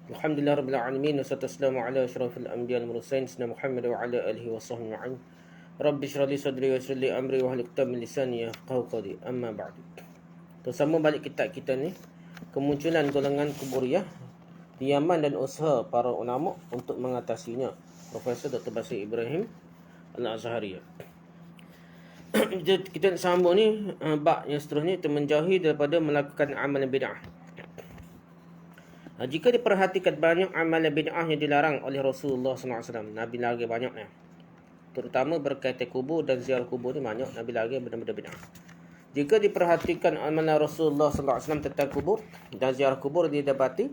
Alhamdulillah rabbil alamin wassalatu wassalamu ala asyrafil anbiya'i wal mursalin sayyidina Muhammad wa ala alihi wa sahbihi ma'in. Rabbi shrah li sadri wa yassir li amri wa hlul 'uqdatam min lisani yafqahu qawli. Amma ba'du. Bersama balik kitab kita ni, kemunculan golongan kuburiyah di Yaman dan usaha para ulama untuk mengatasinya. Profesor Dr. Basir Ibrahim Al-Azhari. Kita nak sambung ni bab yang seterusnya, itu menjauhi daripada melakukan amalan bid'ah. Jika diperhatikan banyak amalan bid'ah yang dilarang oleh Rasulullah SAW, Nabi lagi banyaknya. Terutama berkaitan kubur dan ziarah kubur ni banyak Nabi lagi benda-benda bid'ah. Jika diperhatikan amalan Rasulullah SAW tentang kubur dan ziarah kubur didapati,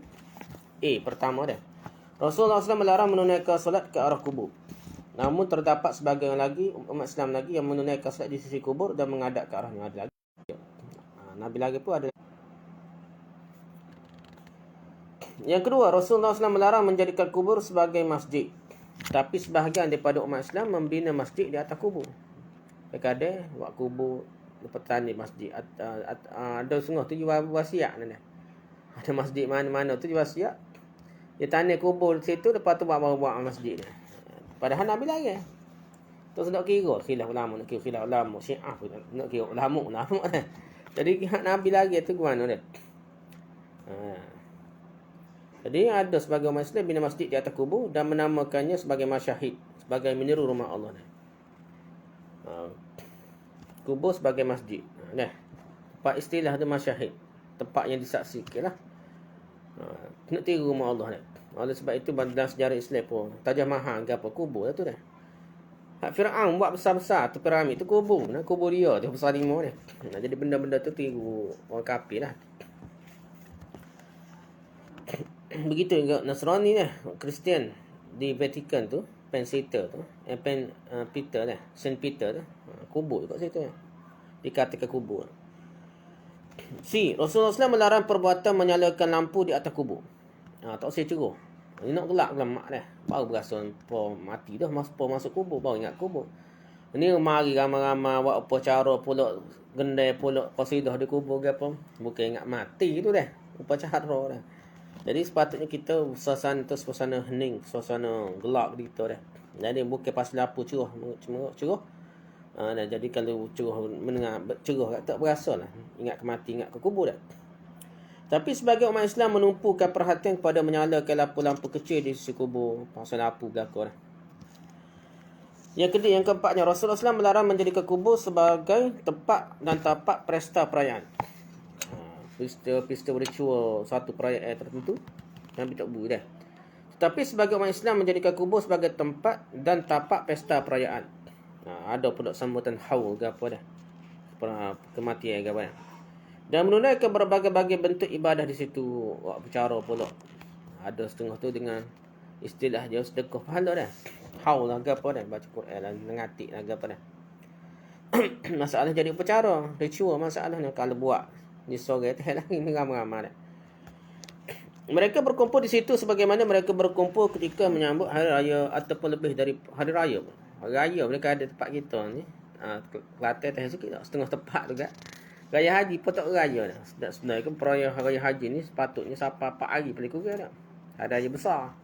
pertama dia, Rasulullah SAW melarang menunaikan solat ke arah kubur. Namun terdapat sebahagian lagi umat Islam lagi yang menunaikan solat di sisi kubur dan menghadap ke arahnya. Ada lagi. Nabi lagi pun ada. Yang kedua, Rasulullah SAW melarang menjadikan kubur sebagai masjid. Tapi sebahagian daripada umat Islam membina masjid di atas kubur. Kadang-kadang buat kubur lepas di masjid. Ada sungguh tu jual wasiat ni. Ada masjid mana-mana tu jual wasiat. Dia tanah kubur situ, lepas tu buat masjid ni. Padahal Nabi lagi. Tu nak kira khilaf ulama, nak kira khilaf ulama Syiah pun nak kira ulama. Jadi Nabi lagi tu gimana dia? Jadi ada sebagai umat Islam bina masjid di atas kubur dan menamakannya sebagai masyahid, sebagai meniru rumah Allah. Kubur sebagai masjid. Tempat istilah tu masyahid, tempat yang disaksikan lah. Nak tiru rumah Allah. Oleh sebab itu dalam sejarah Islam pun Taj Mahal ke apa kubur lah tu dah. Fir'aun buat besar-besar tu piramid tu kubur. Kubur dia tu besar 5 ni. Jadi benda-benda tu tiru orang kafir lah. Begitu juga Nasrani lah, Kristian di Vatikan tu, Peter tu, Peter lah, Saint Peter tu, kubur kat situ lah. Dikatakan kubur. Rasulullah SAW melarang perbuatan menyalakan lampu di atas kubur. Tak usah curuh. Ini nak gelap mak dah. Baru berasa mati dah, masuk kubur, baru ingat kubur. Ini mari ramai-ramai buat apa cara pulak gendai, pulak qasidah di kubur ke apa. Bukan ingat mati tu dah. Upacara dah. Jadi sepatutnya kita suasana tu suasana hening, suasana gelap gitu dah. Jadi bukan pas lampu curah. Jadi kalau curah mendengar curah tak berasa lah. Ingat ke mati, ingat ke kubur dah. Tapi sebagai umat Islam menumpukan perhatian kepada menyalakan lampu-lampu kecil di sisi kubur, pasal lampu belakang dah. Yang keempatnya, Rasulullah SAW melarang menjadikan kubur sebagai tempat dan tapak pesta perayaan. Peristiwa ritual satu perayaan tertentu Nabi tak boleh dah. Tetapi sebagai umat Islam menjadikan kubur sebagai tempat dan tapak pesta perayaan. Ada pula sambutan haul ke apa dah, kematian ke apa dah. Dan menunaikan berbagai-bagai bentuk ibadah di situ. Bicara pula ada setengah tu dengan istilah dia sedekah pahala dah. Haul lah ke apa dah, baca Quran lah, mengatik lah ke apa dah. Masalah jadi upacara ritual, masalahnya kalau buat di sore teh lagi ramai-ramai dah. Mereka berkumpul di situ sebagaimana mereka berkumpul ketika menyambut hari raya ataupun lebih dari hari raya. Hari raya mereka ada tempat kita ni. Kelantan teh sikit tak, setengah tempat juga. Raya haji pun tak raya dah. Sebenarnya perayaan raya haji ni sepatutnya sampai 4 hari paling kurang dah. Ada raya besar.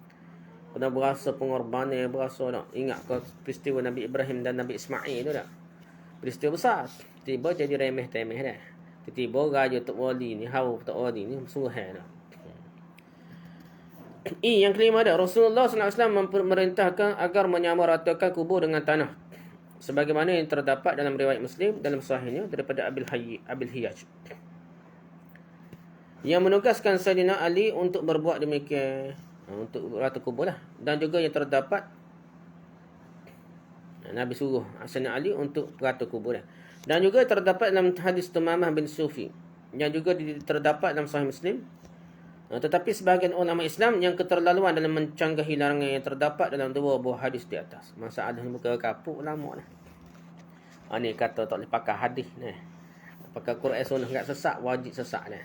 Kena berasa pengorbanan, berasa tak. Ingat ke peristiwa Nabi Ibrahim dan Nabi Ismail tu tak. Peristiwa besar. Tiba jadi remeh-temeh dah. Tiba-tiba raja Tok Wali ni, hawa Tok Wali ni suruhan dah. Yang kelima dah, Rasulullah SAW memerintahkan agar menyamaratakan kubur dengan tanah. Sebagaimana yang terdapat dalam riwayat Muslim dalam sahihnya daripada Abil Hiyaj. Yang menugaskan Sayyidina Ali untuk berbuat demikian, untuk rata kubur lah. Dan juga yang terdapat Nabi suruh Sayyidina Ali untuk rata kubur lah. Dan juga terdapat dalam hadis Tumamah bin Sufi, yang juga terdapat dalam Sahih Muslim. Tetapi sebahagian ulama Islam yang keterlaluan dalam mencanggahi larangan yang terdapat dalam 2 buah hadis di atas. Masalah muka kapuk ulama lah. Ni kata tak boleh pakai hadis ni. Pakai Quran Sunnah kat sesat, wajib sesat ni.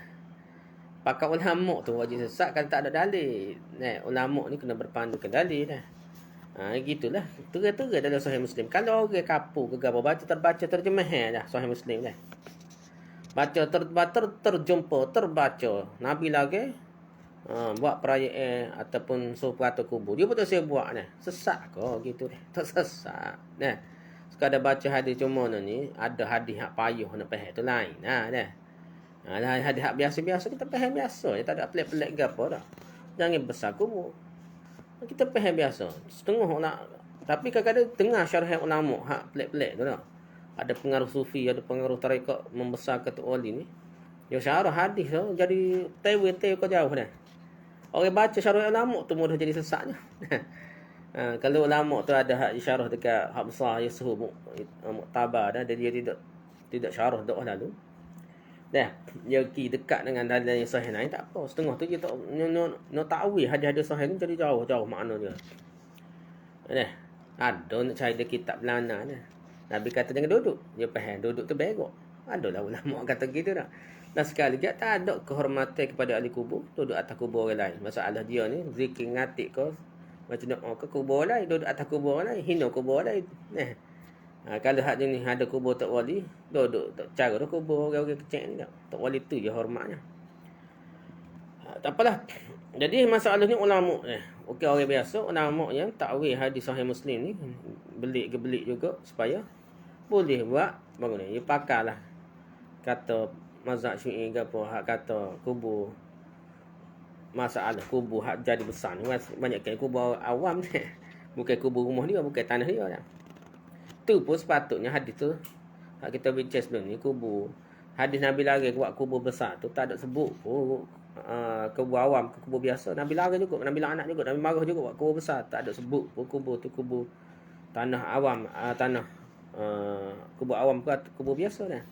Pakai ulama tu wajib sesat kan tak ada dalil. Ulama ni kena berpandukan dalil dah. Gitulah. Terang-terang dalam Sahih Muslim. Kalau orang kapur ke apa, terbaca terjemahan dah Sahih Muslim dah. Baca terjumpa terbaca Nabi lagi buat perayaan ataupun supaya kubur. Dia betul saya buat ni. Sesak kau gitu deh. Tak sesak. Nah. Sekadar baca hadis cuma ni, ada hadis hak payuh nak faham tu lain. Dah. Hadis hak biasa-biasa kita faham biasa. Dia tak ada pelik-pelik ke apa dah. Jangan besar kubur. Kita faham biasa. Setengah nak, tapi kadang-kadang tengah syarah ulama hak pelik-pelik tu dah. Ada pengaruh sufi, ada pengaruh tarekat membesarkan tu wali ni. Dia syarah hadis tu jadi tewe kau jauh dah. Orang baca syarah ulama tu mudah jadi sesaknya. Kalau ulama tu ada hak isyarah dekat hak besar Yusuf muktabar dah, dia tidak syarah doa lalu. Dah, dia pergi dekat dengan dalil yang sahih lain tak apa. Setengah tu dia tak takwil hadis-hadis sahih ni jadi jauh-jauh makna dia. Dah. Ada nak cari dia kitab belana dah. Nabi kata jangan duduk. Dia faham duduk tu begok. Adalah ulama kata gitu dah. Dan sekali dia tak ada kehormatan kepada ahli kubur, duduk atas kubur orang lain. Masalah dia ni zikir ngatik kau macam nak ke kubur lain, duduk atas kubur lain, hina kubur lain. Kalau hak ni ada kubur tak wali, duduk tak cara kubur orang-orang kecil ni tak wali tu je hormatnya. Tak apalah. Jadi masalah ni ulama okey orang biasa, ulama yang takwil hadis sahih Muslim ni belik juga supaya boleh buat bangun ni. Dia pakailah kata mazhab Syi'i ke apa hak kata kubur masalah kubur hak jadi besar ni banyak kan kubur awam ni. Bukan kubur rumah dia, bukan tanah dia dah. Tu pun sepatutnya hadis tu hak kita bincang sebelum ni kubur. Hadis Nabi lari buat kubur besar tu tak ada sebut pun kubur awam ke kubur biasa. Nabi lari juga, Nabi laknat juga, Nabi marah juga buat kubur besar, tak ada sebut pun kubur tu kubur tanah awam, tanah kubur awam ke kubur biasa dah.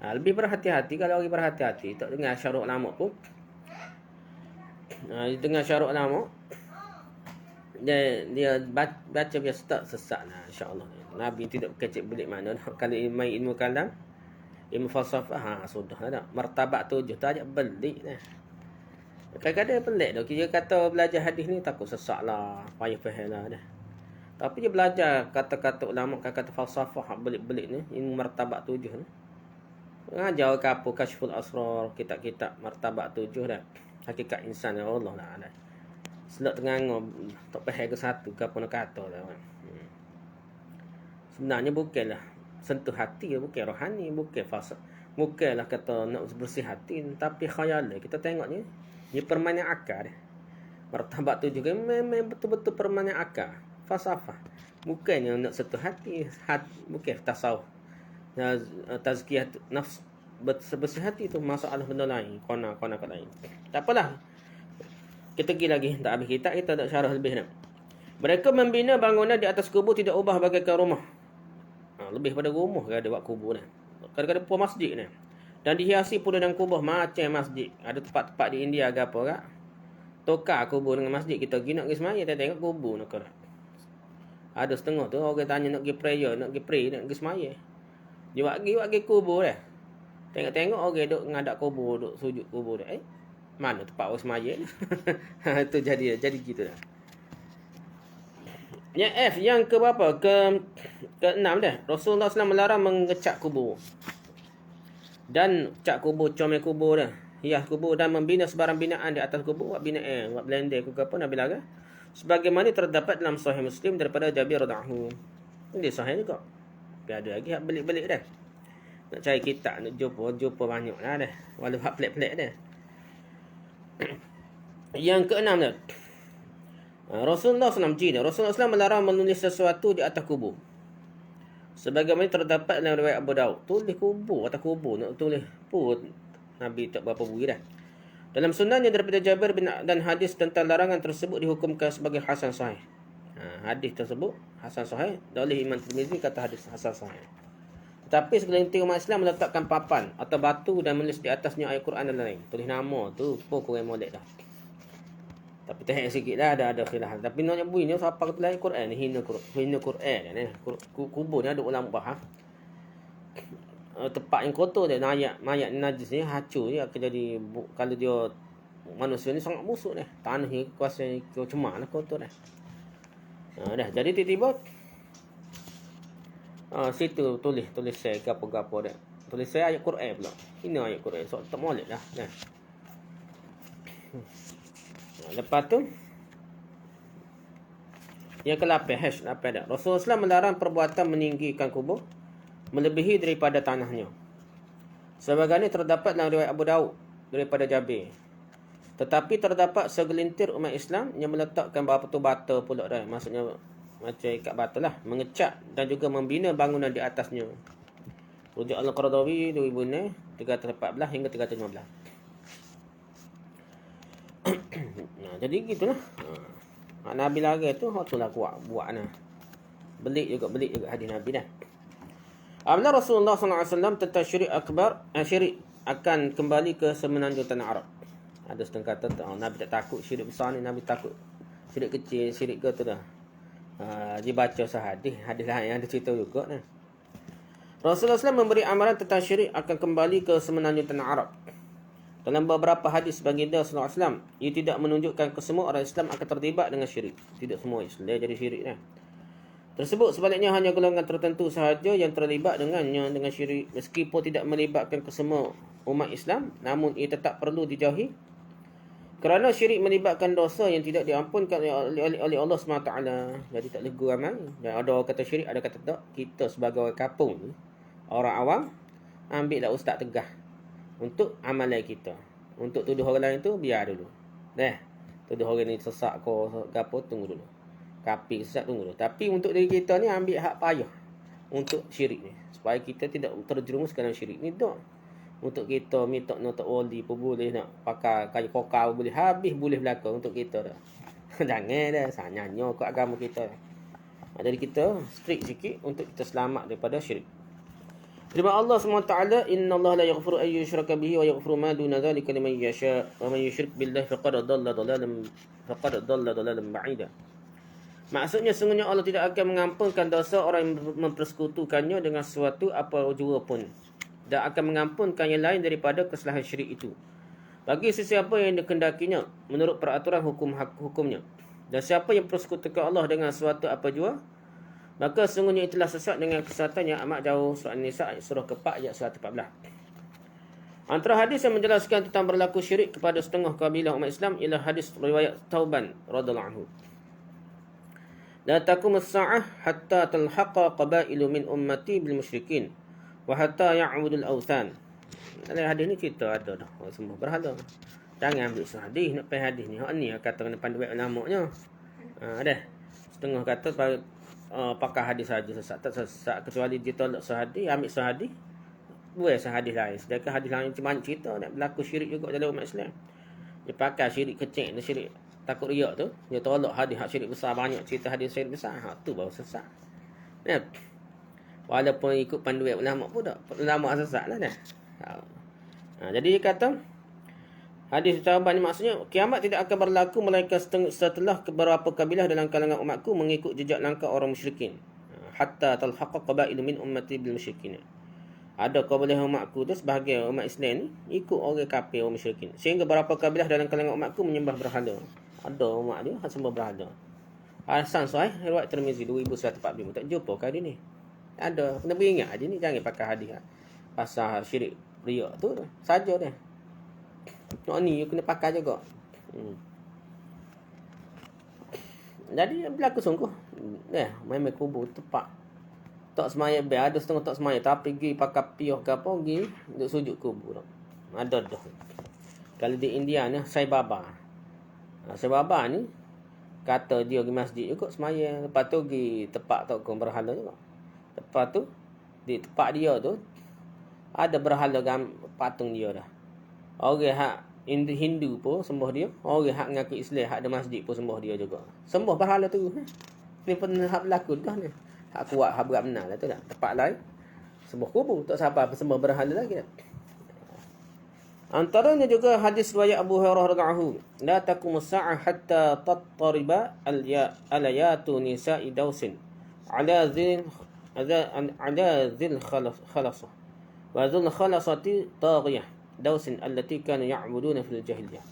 Lebih berhati-hati. Kalau orang berhati-hati tak dengar syarat lama pun, dengar syarat lama dia baca biasa tak sesat lah, insya-Allah. Nabi tidak kecil belik mana dah. Kalau main ilmu kalam, ilmu falsafah, sudah dah. Martabat 7 tak ajak belik dah. Kadang-kadang pelik dah. Dia kata belajar hadis ni takut sesak lah, payah faham lah dah. Tapi dia belajar kata-kata ulama, kata-kata falsafah belik-belik ni, ilmu martabat 7 ni. Ngajar ke apa Kasyful Asrar, kitab-kitab martabat 7 dah. Hakikat insan ya Allah lah dah. Selak tengah tak faham ke satu ke apa nak kata dah. Sebenarnya bukanlah sentuh hati, bukan rohani, bukan falsafah. Bukanlah kata nak bersih hati, tapi khayal kita tengok ni. Ni permainan akal dah. Martabat 7 kan memang betul-betul permainan akal. Falsafah. Bukannya nak sentuh hati, bukan tasawuf. Tazkiyah nafs bersih hati tu masalah benda lain, kona lain. Tak apalah. Kita pergi lagi tak habis kita tak syarah lebih dah. Mereka membina bangunan di atas kubur tidak ubah bagaikan rumah. Lebih pada rumah ke ada buat kubur dah. Kadang-kadang pun masjid ni. Dan dihiasi pula dengan kubur macam masjid. Ada tempat-tempat di India ke apa kak. Tukar kubur dengan masjid. Kita pergi nak pergi semaya, kita tengok kubur nak kena. Ada setengah tu orang tanya nak pergi prayer, nak pergi pray, nak pergi semaya. Dia buat pergi kubur dah. Tengok-tengok orang duk ngadak kubur, duk sujud kubur dah. Mana tempat orang semaya ni? Itu jadi gitu dah. Yang F, yang ke berapa? Ke-6 dah. Rasulullah SAW melarang mengecat kubur. Dan cat kubur, comel kubur dah. Hias kubur dan membina sebarang binaan di atas kubur. Buat binaan, buat blender ke apa, Nabi larang. Sebagaimana terdapat dalam Sahih Muslim daripada Jabir radhiyallahu anhu. Ini sahih juga. Tapi ada lagi hak belik-belik dah. Nak cari kitab, nak jumpa banyak lah dah. Walau hak pelik-pelik dah. Yang ke-6 dah. Rasulullah SAW melarang menulis sesuatu di atas kubur. Sebagaimana terdapat dalam riwayat Abu Daud. Tulis kubur, atas kubur. Nak tulis pun Nabi tak berapa bui dah. Dalam sunannya daripada Jabir dan hadis tentang larangan tersebut dihukumkan sebagai hasan sahih. Hadis tersebut hasan sahih. Oleh Imam Tirmizi kata hadis hasan sahih. Tetapi segelintir umat Islam meletakkan papan atau batu dan menulis di atasnya ayat Quran dan lain. Tulis nama tu pun kurang molek dah. Tapi tengok sikit dah ada khilaf. Tapi nak bunyi siapa kata lain Quran ni hina Quran ni. Kubur ni ada ulama faham. Tempat yang kotor dia mayat najis ni hancur dia akan jadi kalau dia manusia ni sangat busuk dah. Tanah ni kuasa cemar lah kotor dah. Dah jadi tiba-tiba situ tulis saya gapo-gapo dah. Tulis saya ayat Quran pula. Ini ayat Quran. So tak molek dah. Lepas tu yang ke-8 dah. Rasulullah SAW melarang perbuatan meninggikan kubur melebihi daripada tanahnya. Sebagaimana terdapat dalam riwayat Abu Daud daripada Jabir. Tetapi terdapat segelintir umat Islam yang meletakkan batu-bata pula dah. Maksudnya macam ikat batu lah, mengecat dan juga membina bangunan di atasnya. Rujuk Al-Qaradawi 2006 314 hingga 315. Nah, jadi gitulah. Nabi lari tu waktulah buat nah. Belik juga hadis Nabi dah. Apabila Rasulullah SAW tentang syirik akbar, syirik akan kembali ke semenanjung tanah Arab. Ada setengah kata Nabi tak takut syirik besar ni, Nabi takut syirik kecil, syirik ke tu dah. Dia baca sahadis, hadis lain yang ada cerita juga nah. Rasulullah SAW memberi amaran tentang syirik akan kembali ke semenanjung tanah Arab. Dalam beberapa hadis baginda sallallahu alaihi wasallam, ia tidak menunjukkan kesemua orang Islam akan terlibat dengan syirik. Tidak semua Islam jadi syirik dah. Tersebut sebaliknya hanya golongan tertentu sahaja yang terlibat dengan syirik, meskipun tidak melibatkan kesemua umat Islam, namun ia tetap perlu dijauhi kerana syirik melibatkan dosa yang tidak diampunkan oleh Allah SWT. Jadi tak legu ramai. Dan ada orang kata syirik, ada kata tak. Kita sebagai orang kampung ni, orang awam, ambil lah ustaz tegah untuk amalan kita. Untuk tuduh orang lain tu biar dulu. Tuduh orang ni sesak ke apa, tunggu dulu. Kafir sesat, tunggu dulu. Tapi untuk diri kita ni ambil hak payah untuk syirik ni, supaya kita tidak terjerumus ke dalam syirik ni tak. Untuk kita minta nak wali pun boleh, nak pakai kayu kokau boleh, habis boleh berlaku untuk kita dah. Jangan dah sanyanya ke agama kita. Jadi kita strict sikit untuk kita selamat daripada syirik. Firman Allah SWT, Inna Allah la yaghfiru an yushraka bihi wa yaghfiru ma duna dhalika liman yasha wa man yushrik billahi faqad dhalla dhalalan ba'ida. Maksudnya sungguhnya Allah tidak akan mengampunkan dosa orang yang mempersekutukannya dengan sesuatu apa jua pun, dan akan mengampunkan yang lain daripada kesalahan syirik itu bagi sesiapa yang dikehendakinya menurut peraturan hukumnya. Dan siapa yang persekutukan Allah dengan sesuatu apa jua, maka sungguhnya itulah sesat dengan kesesatan yang amat jauh. Surah An-Nisa surah ke-4 ayat 114. Antara hadis yang menjelaskan tentang berlaku syirik kepada setengah kabilah umat Islam ialah hadis riwayat Tauban radhiyallahu anhu. La taqumu as-sa'ah hatta talhaqa qabailu min ummati bil musyrikin wa hatta ya'budul awthan. Dalam hadis ni cerita ada dah orang sembah berhala. Jangan ambil hadis nak pai hadis ni. Hak ni kata kena pandu ulamanya. Dah. Setengah kata pakai hadis saja sesat, tak sesat kecuali dia tolak sahadis, ambil sahadis, buat sahadis lain. Sedangkan hadis lain macam cerita nak berlaku syirik juga dalam umat Islam. Dia pakai syirik kecil, dia syirik takut riak tu, dia tolak hadis hak syirik besar, banyak cerita hadis syirik besar, hak tu baru sesat. Walaupun ikut panduan ulama pun tak, ulama sesat lah dah. Jadi dia kata hadis Tauban ni maksudnya kiamat tidak akan berlaku melainkan setelah beberapa kabilah dalam kalangan umatku mengikut jejak langkah orang musyrikin. Hatta talhaqa qabailu min ummati bil musyrikin. Ada kabilah umatku tu, sebahagian umat Islam ni ikut orang kafir, orang musyrikin. Sehingga beberapa kabilah dalam kalangan umatku menyembah berhala. Ada umat dia sembah berhala. Hasan Sahih riwayat Tirmizi 2145. Tak jumpa kali ni. Ada, kena beringat hadis ni, jangan pakai hadis pasal syirik riak tu saja dah. Nak ni you kena pakai juga. Jadi berlaku sungguh. Main kubur tepat. Tak semaya ada setengah tak semaya tapi pergi pakai piah ke apa, pergi duduk sujud kubur. Ada dah. Kalau di India ni Sai Baba. Sai Baba ni kata dia pergi masjid juga semaya, lepas tu pergi tempat tokong berhala juga. Lepas tu di tempat dia tu ada berhala patung dia dah. Orang hak Hindu pun sembah dia, orang hak mengaku Islam hak ada masjid pun sembah dia juga. Sembah berhala tu. Ni pernah hak berlaku dah ni. Hak kuat, hak berat benar lah tu dah. Tempat lain sembah kubur, tak siapa sembah berhala lagi dah. Antaranya juga hadis riwayat Abu Hurairah radhiyallahu anhu, la taqumus sa'ah hatta tattariba al-ayatu nisa'i dausin ala zil khalasah wa zul khalasati taghiyah dausin allati kana ya'buduna fil jahiliyah.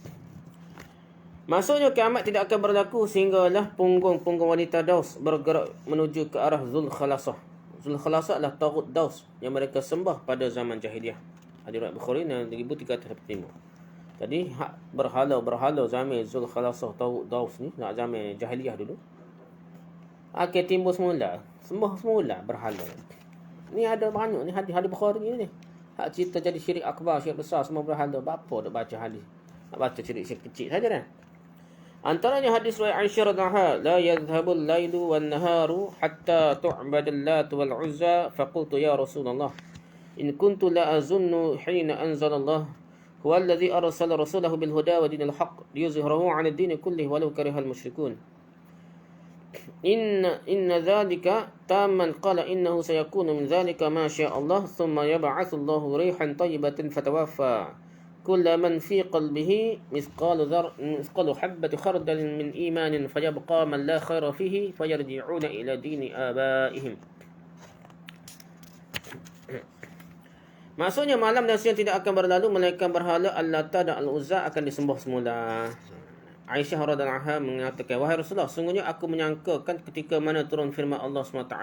Maksudnya kiamat tidak akan berlaku sehinggalah punggung-punggung wanita Daus bergerak menuju ke arah Zul Khalasah. Zul Khalasah adalah taghut Daus yang mereka sembah pada zaman jahiliyah. Hadis riwayat Bukhari 1345. Jadi berhala zaman Zulkhalasah Daus ni, nak zaman jahiliah dulu. Akhir timbul semula, sembah semula berhala. Ni ada banyak ni hadis Bukhari ni. Hak cerita jadi syirik akbar, syirik besar, semua berhala. Bapa nak baca hadis. Nak baca syirik kecil saja kan. Antaranya hadis riwayat Aisyah radhiyallahu anha, la yadhhabul lailu wan naharu hatta tu'badal lat wal uzza, faqultu ya Rasulullah in kuntu la azunnu hina anzala Allah huwa alladhi arsala rasulahu bil huda wa dinil haqq liyuzhirahu 'ala ad-din kullihi walau karihal musyrikun. Inna dhalika tamman qala innahu sayakunu min dhalika ma syaa Allah thumma yab'athu Allahu rihan tayyibatan fatawaffa كل من في قلبه مثقال حبة خردل من إيمان فيبقى من لا خير فيه فيرجعون إلى دين آبائهم. Maksudnya malam dan siang tidak akan berlalu melainkan berhala Al-Lata dan Al-Uzza akan disembah semula. Aisyah radhiyallahu anha mengatakan, wahai Rasulullah, sungguhnya aku menyangkakan ketika mana turun firman Allah SWT,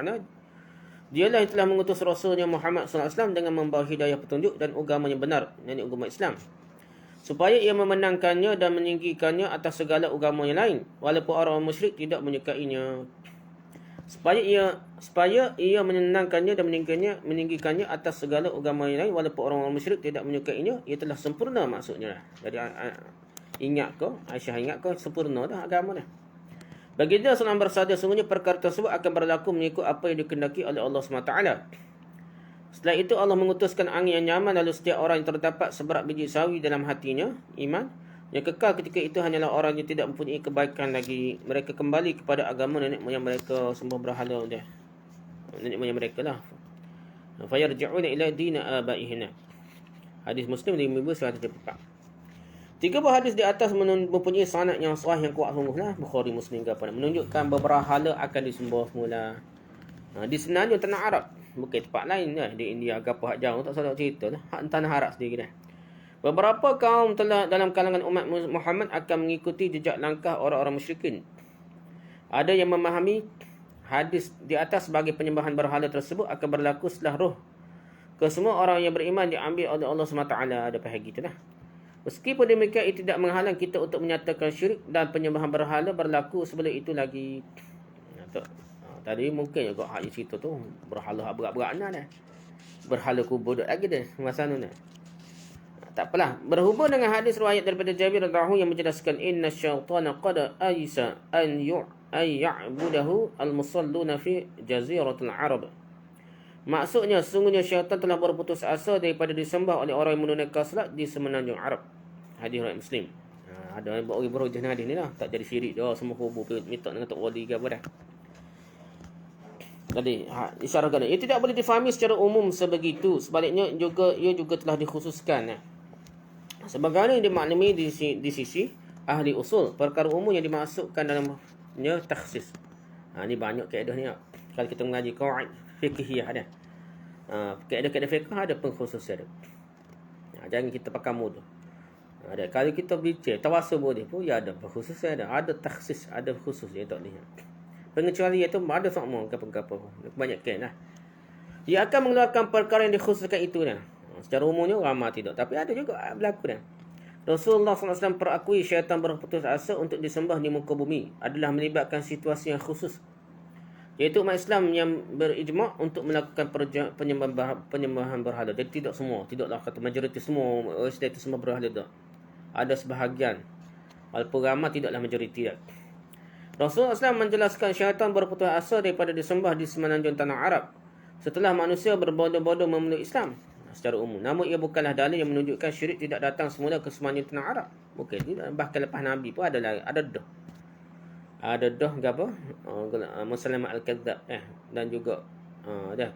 dialah yang telah mengutus Rasulnya Muhammad SAW dengan membawa hidayah petunjuk dan agama yang benar, yakni agama Islam, supaya ia memenangkannya dan meninggikannya atas segala agama yang lain, walaupun orang musyrik tidak menyukainya. Supaya ia menyenangkannya dan meninggikannya atas segala agama yang lain, walaupun orang musyrik tidak menyukainya. Ia telah sempurna maksudnya. Jadi Aisyah ingat kau sempurna dah agama dah. Baginda SAW bersabda, sungguhnya perkara tersebut akan berlaku mengikut apa yang dikehendaki oleh Allah SWT. Setelah itu Allah mengutuskan angin yang nyaman, lalu setiap orang yang terdapat seberat biji sawi dalam hatinya, iman, yang kekal ketika itu hanyalah orang yang tidak mempunyai kebaikan lagi. Mereka kembali kepada agama nenek moyang mereka, sembah berhala dah. Nenek moyang mereka lah. Fayarji'una ila dina abaihina. Hadis Muslim 5144. Tiga buah hadis di atas mempunyai sanad yang sahih yang kuat sungguhlah, Bukhari Muslim ke apa, menunjukkan berhala akan disembah semula. Di Semenanjung tanah Arab, bukan tempat lain dah, di India ke apa hak jauh tak salah cerita lah, hak tanah Arab sendiri dah. Beberapa kaum telah dalam kalangan umat Muhammad akan mengikuti jejak langkah orang-orang musyrikin. Ada yang memahami hadis di atas sebagai penyembahan berhala tersebut akan berlaku setelah roh ke semua orang yang beriman diambil oleh Allah SWT. Ada pahal gitu lah. Meskipun demikian, ia tidak menghalang kita untuk menyatakan syirik dan penyembahan berhala berlaku sebelum itu lagi. Tadi mungkin juga hak cerita tu berhala hak berat-berat dah. Berhala kubur lagi dah masa nu dah. Tak apalah. Berhubung dengan hadis riwayat daripada Jabir radhiyallahu anhu yang menjelaskan inna syaitana qad aisa an ya'budahu al-musalluna fi jaziratul Arab. Maksudnya, sungguhnya syaitan telah berputus asa daripada disembah oleh orang yang menunaikan salat di semenanjung Arab. Hadis riwayat Muslim. Ada yang orang berhujah dengan hadis ni lah. Tak jadi syirik dah. Semua kubur minta dengan Tok Wali ke apa dah. Jadi, isyaratkan. Ia tidak boleh difahami secara umum sebegitu. Sebaliknya, ia juga telah dikhususkan. Sebagaimana yang dimaklumi di sisi ahli usul, perkara umum yang dimasukkan dalamnya takhsis. Ni banyak kaedah ni. Kalau kita mengaji qawaid fiqhiyah ada. Kaedah-kaedah fiqh ada pengkhususan. Jangan kita pakai mudah. Kalau kita bincang tawasul boleh pun ya ada pengkhususan ada takhsis, ada khusus dia tak lihat. Pengecualian itu ada semua apa-apa. Banyak lah. Dia akan mengeluarkan perkara yang dikhususkan itu dah. Secara umumnya ramai tidak, tapi ada juga berlaku dah. Rasulullah SAW perakui syaitan berputus asa untuk disembah di muka bumi adalah melibatkan situasi yang khusus, iaitu umat Islam yang berijma' untuk melakukan penyembahan berhala. Jadi tidaklah kata majoriti semua Islam itu semua berhala tak. Ada sebahagian, walaupun ramai tidaklah majoriti tak. Rasulullah SAW menjelaskan syaitan berputus asa daripada disembah di semenanjung tanah Arab setelah manusia berbondong-bondong memeluk Islam secara umum. Namun ia bukanlah dalil yang menunjukkan syirik tidak datang semula ke semenanjung tanah Arab. Bukan. Bahkan lepas Nabi pun ada dah. Ada dah ke apa? Musailamah al-Kadzdzab dan juga dah.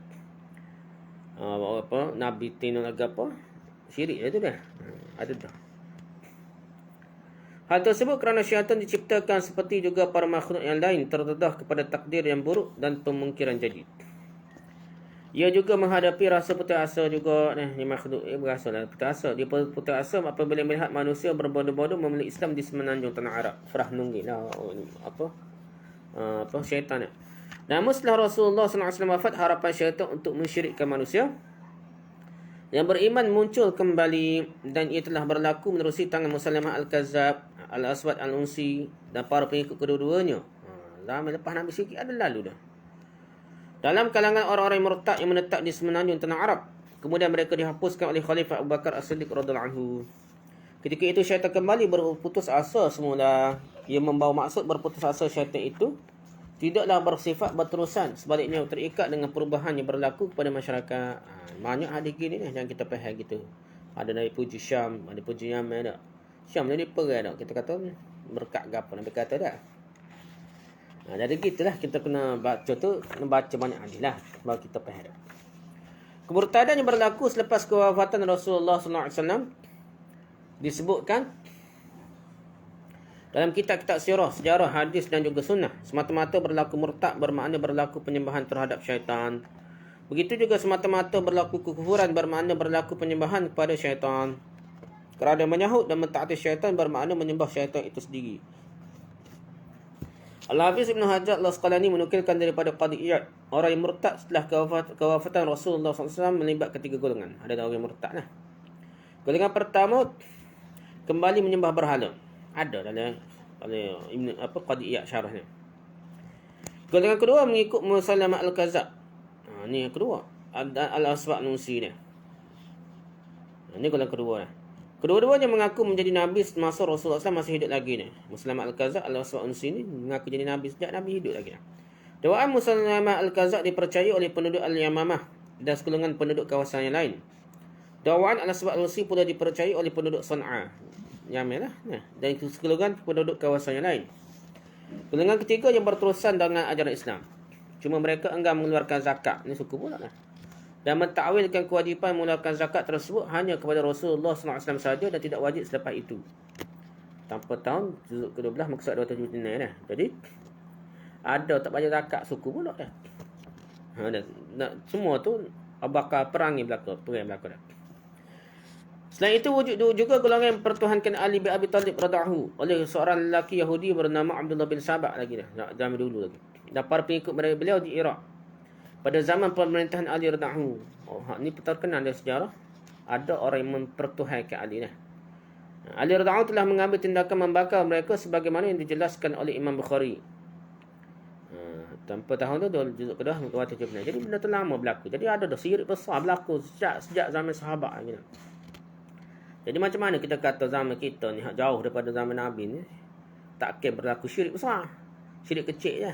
Apa Nabi Tino lagi apa? Syirik itu dah. Ada dah. Hal tersebut kerana syaitan diciptakan seperti juga para makhluk yang lain terdedah kepada takdir yang buruk dan pemungkiran jadi. Ia juga menghadapi rasa putus asa juga ni makhluk berasa lah putus asa. Dia putus asa apabila melihat manusia berbondong-bondong memeluk Islam di semenanjung tanah Arab. Farah nunggil lah apa syaitan ni. Namun setelah Rasulullah SAW wafat, harapan syaitan untuk mensyirikkan manusia Yang beriman muncul kembali dan ia telah berlaku menerusi tangan Musailamah Al-Kazzab, Al-Aswad Al-Unsi dan para pengikut kedua-duanya. Zaman lepas Nabi sikit ada lalu dah. Dalam kalangan orang-orang yang murtad yang menetap di semenanjung tanah Arab, kemudian mereka dihapuskan oleh Khalifah Abu Bakar As-Siddiq radhiyallahu anhu. Ketika itu syaitan kembali berputus asa semula. Ia membawa maksud berputus asa syaitan itu tidaklah bersifat berterusan, sebaliknya terikat dengan perubahan yang berlaku kepada masyarakat. Banyak hadis gini ni yang kita faham gitu. Ada Nabi puji Syam, ada puji Yaman tak. Syam jadi pergi tak. Kita kata berkat ke apa Nabi kata tak. Jadi gitulah kita kena baca tu, kena baca banyak hadis lah baru kita faham. Kemurtadan yang berlaku selepas kewafatan Rasulullah SAW disebutkan dalam kitab-kitab sirah, sejarah, hadis dan juga sunnah. Semata-mata berlaku murtad bermakna berlaku penyembahan terhadap syaitan. Begitu juga semata-mata berlaku kekufuran bermakna berlaku penyembahan kepada syaitan. Kerana menyahut dan mentaati syaitan bermakna menyembah syaitan itu sendiri. Al-Hafiz Ibn Hajar Al-Asqalani menukilkan daripada Qadi Iyad, orang yang murtad setelah kewafatan Rasulullah SAW melibatkan 3 golongan. Ada orang yang murtad lah. Golongan pertama, kembali menyembah berhala. Ada dalam Qadi Iyad syarah ni. Golongan kedua mengikut Musailamah Al-Kazzab. Ni yang kedua. Al-Aswad Al-Unsi ni. Ni golongan kedua ni. Kedua-duanya mengaku menjadi nabi semasa Rasulullah SAW masih hidup lagi ni. Musailamah Al-Kazzab, Al-Aswad Al-Unsi ni mengaku jadi nabi sejak Nabi hidup lagi ni. Dakwaan Musailamah Al-Kazzab dipercayai oleh penduduk Al-Yamamah dan segolongan penduduk kawasan yang lain. Dakwaan Al-Aswad Al-Unsi pula dipercayai oleh penduduk Sana'a, Yaman lah, dan segolongan penduduk kawasan yang lain. Golongan ketiga yang berterusan dengan ajaran Islam, cuma mereka enggan mengeluarkan zakat. Ini suku pula lah. Dan mentakwilkan kewajipan mengeluarkan zakat tersebut hanya kepada Rasulullah SAW sahaja dan tidak wajib selepas itu. Tanpa tahun juzuk ke-12 maksud 27 dah. Jadi ada tak bayar zakat suku pula dah. Semua tu Abu Bakar perang berlaku dah. Selain itu wujud juga golongan yang pertuhankan Ali bin Abi Talib radhiyallahu oleh seorang lelaki Yahudi bernama Abdullah bin Sabah lagi dah, zaman dulu lagi. Dan para pengikut beliau di Iraq pada zaman pemerintahan Ali radhiyallahu. Ni terkenal dalam sejarah. Ada orang yang mempertuhankan Ali dah. Ali radhiyallahu telah mengambil tindakan membakar mereka sebagaimana yang dijelaskan oleh Imam Bukhari. Tanpa tahun tu juzuk kedua 279. Jadi benda tu lama berlaku. Jadi ada dah syirik besar berlaku sejak zaman sahabat lagi dah. Jadi macam mana kita kata zaman kita ni jauh daripada zaman Nabi ni takkan berlaku syirik besar. Syirik kecil je.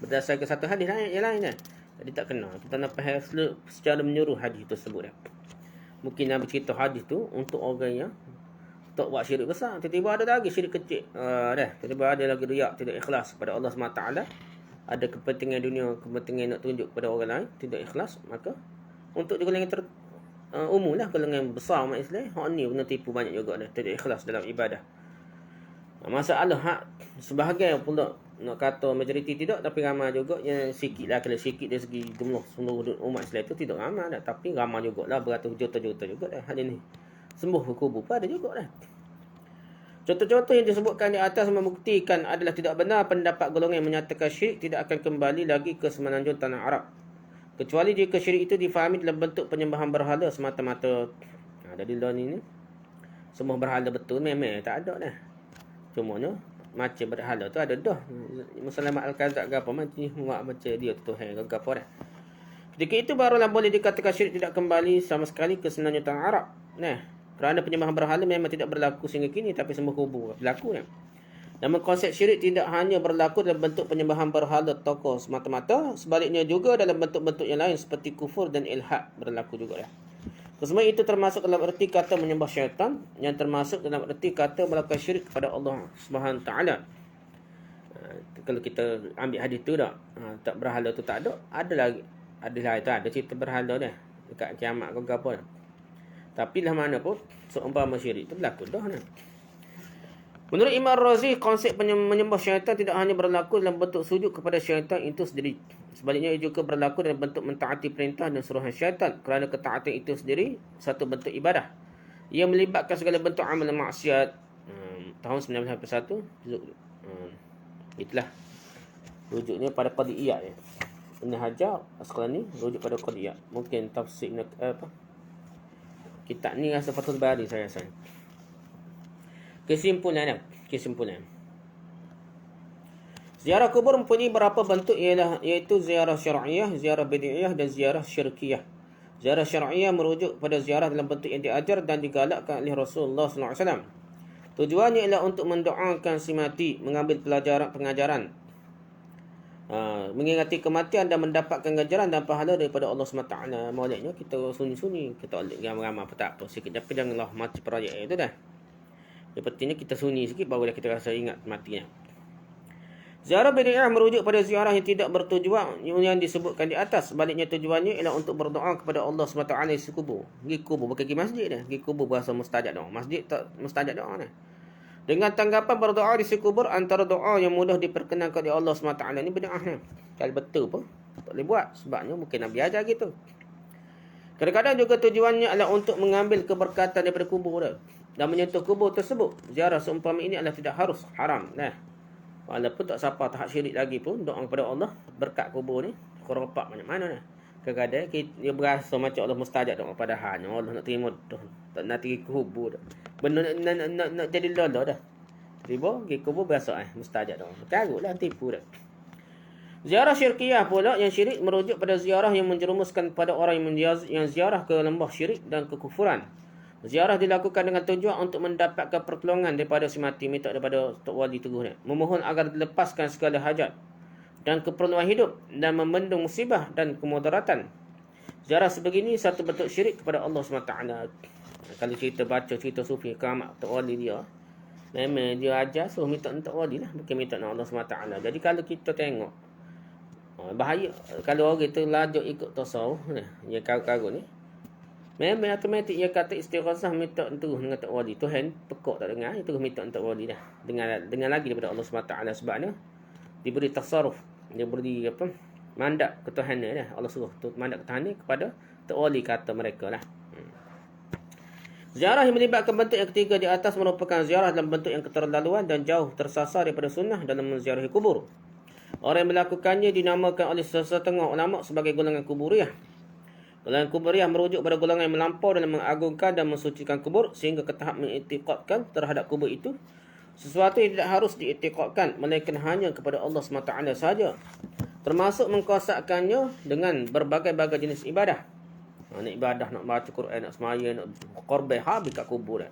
Berdasarkan satu hadis yang lain kan. Jadi tak kena. Kita nak faham secara menyeluruh hadis tersebut dah. Mungkin Nabi cerita hadis tu untuk orang yang tak buat syirik besar. Tiba-tiba ada lagi syirik kecil. Tiba-tiba ada lagi riak, tidak ikhlas pada Allah SWT. Ada kepentingan dunia, kepentingan nak tunjuk kepada orang lain, tidak ikhlas. Maka untuk golongan umum lah, golongan besar umat Islam, hak ni kena tipu banyak juga dah, tidak ikhlas dalam ibadah. Masalah sebahagian pula nak kata majoriti tidak, tapi ramai juga yang sikit lah. Kalau sikit dari segi jumlah seluruh umat Islam itu tidak ramai dah, tapi ramai juga lah, beratus juta-juta juga dah hari ni. Sembuh kubur pun ada juga dah. Contoh-contoh yang disebutkan di atas membuktikan adalah tidak benar pendapat golongan yang menyatakan syirik tidak akan kembali lagi ke semenanjung tanah Arab, kecuali jika syirik itu difahami dalam bentuk penyembahan berhala semata-mata. Jadi dalam ini semua berhala betul memang tak ada dah. Cumanya macam berhala tu ada dah. Musailamah Al-Kazzab ke apa macam dia tu Tuhan ke apa dah. Ketika itu barulah boleh dikatakan syirik tidak kembali sama sekali ke semenanjung tanah Arab. Kerana penyembahan berhala memang tidak berlaku sehingga kini, tapi sembah kubur berlaku kan. Namun konsep syirik tidak hanya berlaku dalam bentuk penyembahan berhala tokoh semata-mata, sebaliknya juga dalam bentuk-bentuk yang lain seperti kufur dan ilhad berlaku juga ya. Kesemua itu termasuk dalam erti kata menyembah syaitan, yang termasuk dalam erti kata melakukan syirik kepada Allah Subhanahu taala. Kalau kita ambil hadis tu dah, tak berhala tu tak ada lagi. Ada cerita berhala dah dekat kiamat ke apa dah. Tapi lah mana pun seumpama syirik itu berlaku dah nah. Menurut Imam Razi, konsep menyembah syaitan tidak hanya berlaku dalam bentuk sujud kepada syaitan itu sendiri. Sebaliknya ia juga berlaku dalam bentuk mentaati perintah dan suruhan syaitan, kerana ketaatan itu sendiri satu bentuk ibadah. Ia melibatkan segala bentuk amal maksiat. Tahun 1981 itulah rujuknya pada Qadi Iyad ya. Ibn Hajar Asqalani rujuk pada Qadi Iyad. Mungkin tafsir Kitab ni rasa Fathul Bari saya rasa. Kesimpulan. Ziarah kubur mempunyai beberapa bentuk iaitu ziarah syar'iyah, ziarah bid'iyah dan ziarah syirkiyah. Ziarah syar'iyah merujuk pada ziarah dalam bentuk yang diajar dan digalakkan oleh Rasulullah sallallahu alaihi wasallam. Tujuannya ialah untuk mendoakan si mati, mengambil pengajaran, mengingati kematian dan mendapatkan ganjaran dan pahala daripada Allah SWT. Maksudnya kita sunyi-sunyi, kita ramai-ramai apa tak apa sikit, tapi janganlah mati projek itu dah. Yang pentingnya kita sunyi sikit barulah kita rasa ingat matinya. Ziarah bid'ah merujuk pada ziarah yang tidak bertujuan yang disebutkan di atas. Sebaliknya tujuannya ialah untuk berdoa kepada Allah SWT di kubur. Pergi kubur bukan pergi masjid dah. Pergi kubur berasa mustajab doa. Masjid tak mustajab doa dah. Dengan tanggapan berdoa di kubur antara doa yang mudah diperkenankan oleh Allah SWT ni bid'ah dah. Kalau betul pun tak boleh buat. Sebabnya mungkin Nabi ajar gitu. Kadang-kadang juga tujuannya adalah untuk mengambil keberkatan daripada kubur dah. Dan menyentuh kubur tersebut. Ziarah seumpama ini adalah tidak harus, haram dah. Walaupun tak siapa tahap syirik lagi pun, doa kepada Allah berkat kubur ni khurafat banyak mana dah. Kadang-kadang dia berasa macam Allah mustajab doa padahal Allah nak terima dah. Tak nak pergi kubur dah. Benda nak jadi lala dah. Tiba pergi kubur berasa mustajab doa. Karutlah tipu dah. Ziarah syirkiyah pula yang syirik merujuk pada ziarah yang menjerumuskan pada orang yang ziarah ke lembah syirik dan kekufuran. Ziarah dilakukan dengan tujuan untuk mendapatkan pertolongan daripada si mati, minta daripada Tok Wali Teguh ni. Memohon agar dilepaskan segala hajat dan keperluan hidup dan membendung musibah dan kemudaratan. Ziarah sebegini satu bentuk syirik kepada Allah SWT. Kalau kita baca cerita sufi keramat Tok Wali dia, memang dia ajar suruh minta Tok Wali lah, bukan minta Allah SWT. Jadi kalau kita tengok bahaya kalau orang itu lajuk ikut tasawuf ni, yang karut-karut ni, memang automatik ia kata istighasah minta terus dengan Tok Wali. Tuhan pekok tak dengar, terus minta Tok Wali dah. Dengan lagi daripada Allah SWT sebabnya diberi tasarruf, dia beri mandat ketuhanan dah. Allah suruh mandat ketuhanan kepada Tok Wali kata mereka lah. Ziarah yang melibatkan bentuk yang ketiga di atas merupakan ziarah dalam bentuk yang keterlaluan dan jauh tersasar daripada sunnah dalam menziarahi kubur. Orang yang melakukannya dinamakan oleh sesetengah ulama sebagai golongan kuburiyah. Golongan kuburiyah merujuk pada golongan yang melampau dalam mengagungkan dan mensucikan kubur sehingga ke tahap mengiktikadkan terhadap kubur itu sesuatu yang tidak harus diiktikadkan melainkan hanya kepada Allah SWT sahaja, termasuk mengkuasakannya dengan berbagai-bagai jenis ibadah. Nak ibadah, nak baca Quran, nak semaya, nak korban, habis kat kubur dah.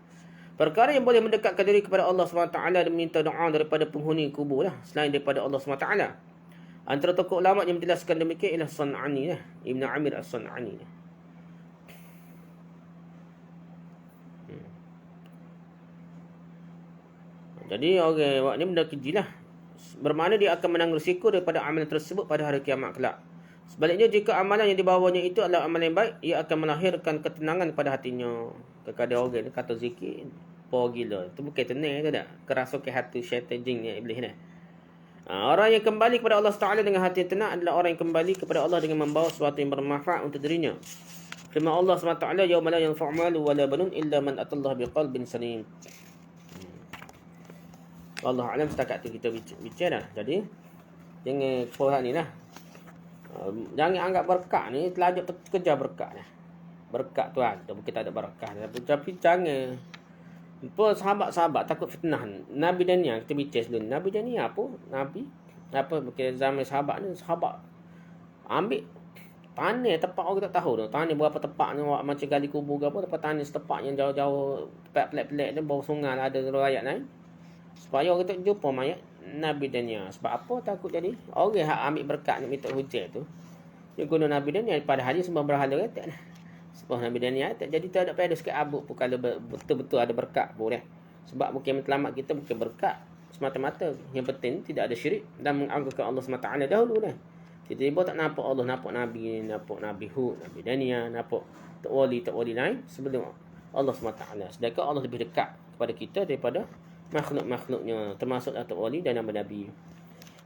Perkara yang boleh mendekatkan diri kepada Allah SWT dan minta doa daripada penghuni kubur lah, selain daripada Allah SWT. Antara tokoh ulama yang menjelaskan demikian ialah San'ani lah, Ibn Amir As-San'ani lah. Jadi orang buat ni benda keji lah. Bermakna dia akan menanggung risiko daripada amalan tersebut pada hari kiamat kelak. Sebaliknya jika amalan yang dibawanya itu adalah amalan yang baik, ia akan melahirkan ketenangan pada hatinya. Kadang-kadang orang ni kata zikir power gila. Itu bukan tenang tu tak. Kerasukan hati syaitan jin ni, iblis ni. Orang yang kembali kepada Allah Ta'ala dengan hati yang tenang adalah orang yang kembali kepada Allah dengan membawa sesuatu yang bermanfaat untuk dirinya. Firman Allah SWT, "Yauma la yanfa'u malu wa la banun illa man atallaha biqalbin salim." Allah alam setakat tu kita bicara. Jadi jangan puas ni lah. Jangan anggap berkat ni telajak kejar berkat dah. Berkat tu ada, bukan tak ada berkah. Tapi jangan sahabat-sahabat takut fitnah. Nabi Daniel kita bicara dulu. Nabi Daniel apa bukan zaman sahabat ni, sahabat ambil tanah tempat orang tak tahu tu. Tanah berapa tepat ni, macam gali kubur ke apa, tempat tanah setepak yang jauh-jauh, tempat pelik-pelik ni, bawah sungai ada rakyat lain. Supaya orang tak jumpa mayat Nabi Daniel. Sebab apa takut jadi? Orang yang ambil berkat ni minta hujan tu, dia guna Nabi Daniel padahal dia sembah berhala kata. Sebab Nabi Daniel tak jadi tak ada pada sikit abuk pun kalau betul-betul ada berkat boleh. Sebab bukan matlamat kita bukan berkat semata-mata. Yang penting tidak ada syirik dan mengagungkan Allah SWT dahulu dah. Tiba-tiba tak nampak Allah, nampak Nabi, nampak Nabi Hud, Nabi Daniel, nampak Tok Wali lain sebelum Allah SWT. Sedangkan Allah lebih dekat kepada kita daripada makhluk-makhluknya, termasuk Tok Wali dan Nabi.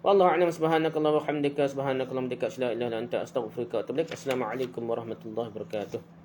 Wallahu a'lam. Subhanakallahumma wa bihamdika, subhanakallahumma wa bihamdika, la ilaha illa anta, astaghfiruka wa atubu ilaik. Assalamualaikum warahmatullahi wabarakatuh.